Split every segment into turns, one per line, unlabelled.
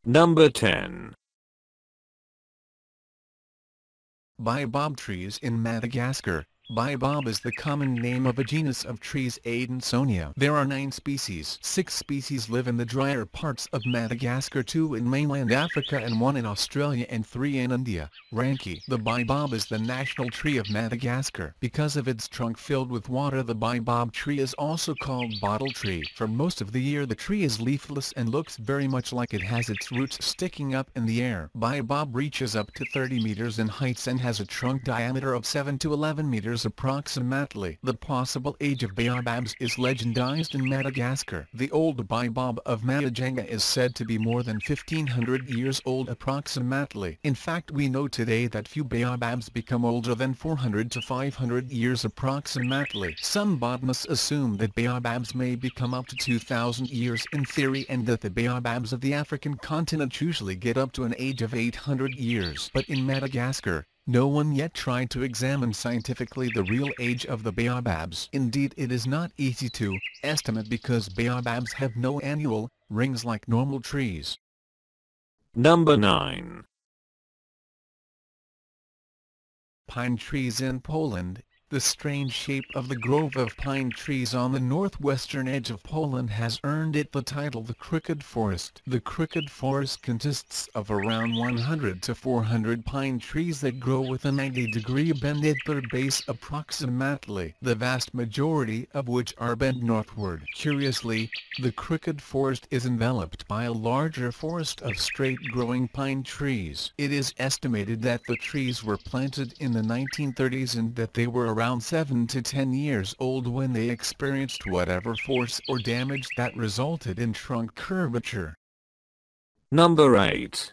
Number 10.
Baobab trees in Madagascar. Baobab is the common name of a genus of trees Adansonia. There are 9 species. 6 species live in the drier parts of Madagascar, 2 in mainland Africa and 1 in Australia and 3 in India. Ranki. The baobab is the national tree of Madagascar. Because of its trunk filled with water, the baobab tree is also called bottle tree. For most of the year the tree is leafless and looks very much like it has its roots sticking up in the air. Baobab reaches up to 30 meters in height and has a trunk diameter of 7 to 11 meters approximately. The possible age of baobabs is legendized in Madagascar. The old baobab of Madajanga is said to be more than 1500 years old approximately. In fact, we know today that few baobabs become older than 400 to 500 years approximately. Some botanists assume that baobabs may become up to 2000 years in theory, and that the baobabs of the African continent usually get up to an age of 800 years. But in Madagascar, no one yet tried to examine scientifically the real age of the baobabs. Indeed, it is not easy to estimate because baobabs have no annual rings like normal trees.
Number 9.
Pine trees in Poland. The strange shape of the grove of pine trees on the northwestern edge of Poland has earned it the title the Crooked Forest. The Crooked Forest consists of around 100 to 400 pine trees that grow with a 90-degree bend at their base approximately, the vast majority of which are bent northward. Curiously, the Crooked Forest is enveloped by a larger forest of straight-growing pine trees. It is estimated that the trees were planted in the 1930s and that they were around 7 to 10 years old when they experienced whatever force or damage that resulted in trunk curvature.
Number 8.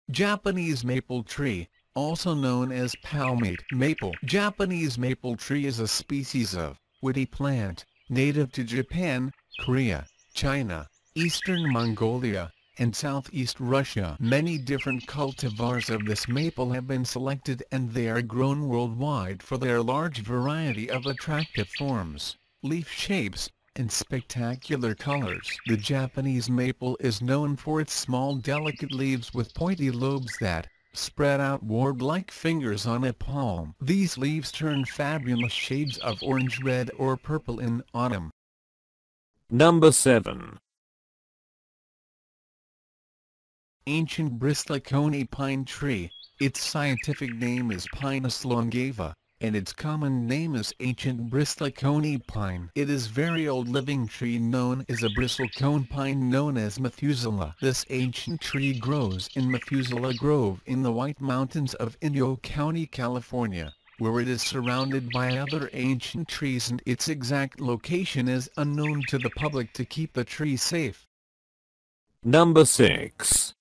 Japanese maple tree, also known as palmate maple. Japanese maple tree is a species of woody plant, native to Japan, Korea, China, Eastern Mongolia, and southeast Russia. Many different cultivars of this maple have been selected, and they are grown worldwide for their large variety of attractive forms, leaf shapes, and spectacular colors. The Japanese maple is known for its small delicate leaves with pointy lobes that spread outward like fingers on a palm. These leaves turn fabulous shades of orange, red, or purple in autumn.
Number 7.
Ancient bristlecone pine tree. Its scientific name is Pinus longeva, and its common name is ancient bristlecone pine. It is very old living tree known as a bristlecone pine known as Methuselah. This ancient tree grows in Methuselah Grove in the White Mountains of Inyo County, California, where it is surrounded by other ancient trees, and its exact location is unknown to the public to keep the tree safe.
Number 6.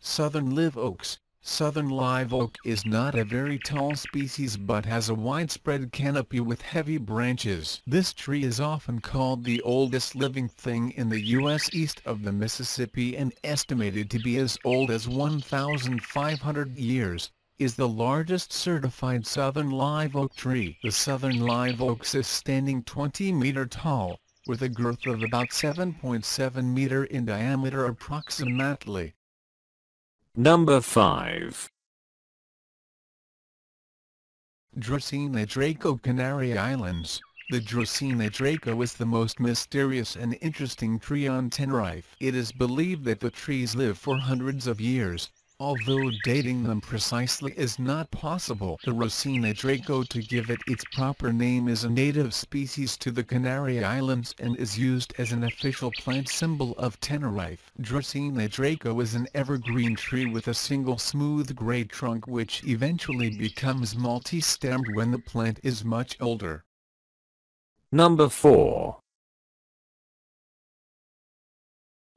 Southern live oaks. Southern live oak is not a very tall species but has a widespread canopy with heavy branches. This tree is often called the oldest living thing in the U.S. east of the Mississippi and estimated to be as old as 1,500 years. Is the largest certified southern live oak tree. The southern live oak is standing 20 meter tall, with a girth of about 7.7 meter in diameter approximately.
Number 5.
Dracæna Draco, Canary Islands. The Dracæna Draco is the most mysterious and interesting tree on Tenerife. It is believed that the trees live for hundreds of years, although dating them precisely is not possible. The Dracæna Draco, to give it its proper name, is a native species to the Canary Islands and is used as an official plant symbol of Tenerife. Dracæna Draco is an evergreen tree with a single smooth gray trunk which eventually becomes multi-stemmed when the plant is much older.
Number 4.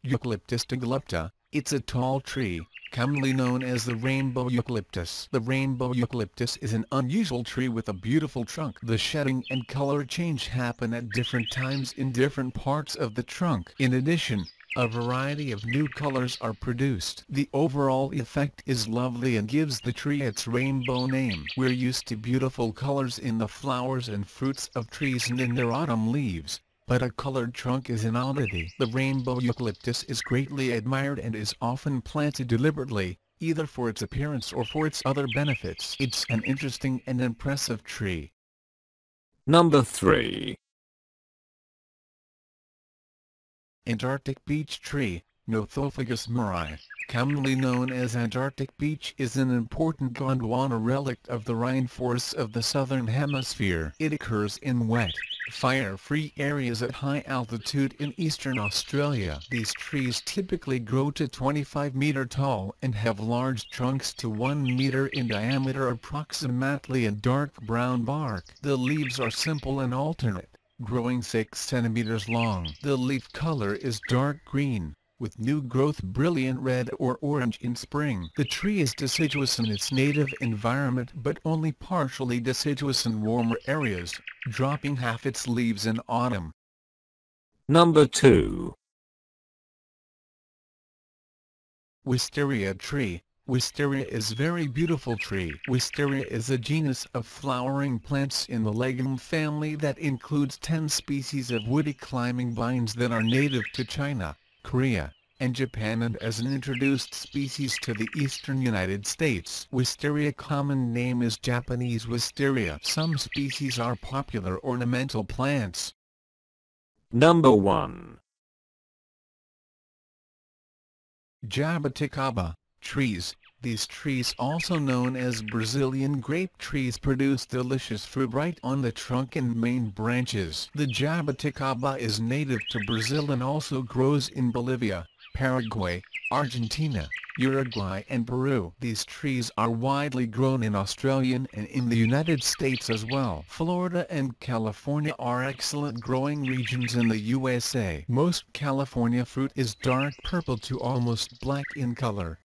Eucalyptus diglypta. It's a tall tree, commonly known as the rainbow eucalyptus. The rainbow eucalyptus is an unusual tree with a beautiful trunk. The shedding and color change happen at different times in different parts of the trunk. In addition, a variety of new colors are produced. The overall effect is lovely and gives the tree its rainbow name. We're used to beautiful colors in the flowers and fruits of trees and in their autumn leaves, but a colored trunk is an oddity. The rainbow eucalyptus is greatly admired and is often planted deliberately, either for its appearance or for its other benefits. It's an interesting and impressive tree.
Number 3.
Antarctic beech tree, Nothophagus murray, commonly known as Antarctic beech, is an important Gondwana relic of the rainforests of the southern hemisphere. It occurs in wet, fire-free areas at high altitude in eastern Australia. These trees typically grow to 25-meter tall and have large trunks to 1 meter in diameter, approximately, and dark brown bark. The leaves are simple and alternate, growing 6 centimeters long. The leaf color is dark green, with new growth brilliant red or orange in spring. The tree is deciduous in its native environment but only partially deciduous in warmer areas, dropping half its leaves in autumn.
Number 2.
Wisteria tree. Wisteria is very beautiful tree. Wisteria is a genus of flowering plants in the legume family that includes 10 species of woody climbing vines that are native to China, Korea, and Japan, and as an introduced species to the eastern United States. Wisteria common name is Japanese wisteria. Some species are popular ornamental plants.
Number 1.
Jabuticaba trees. These trees, also known as Brazilian grape trees, produce delicious fruit right on the trunk and main branches. The jabuticaba is native to Brazil and also grows in Bolivia, Paraguay, Argentina, Uruguay and Peru. These trees are widely grown in Australia and in the United States as well. Florida and California are excellent growing regions in the USA. Most California fruit is dark purple to almost black in color.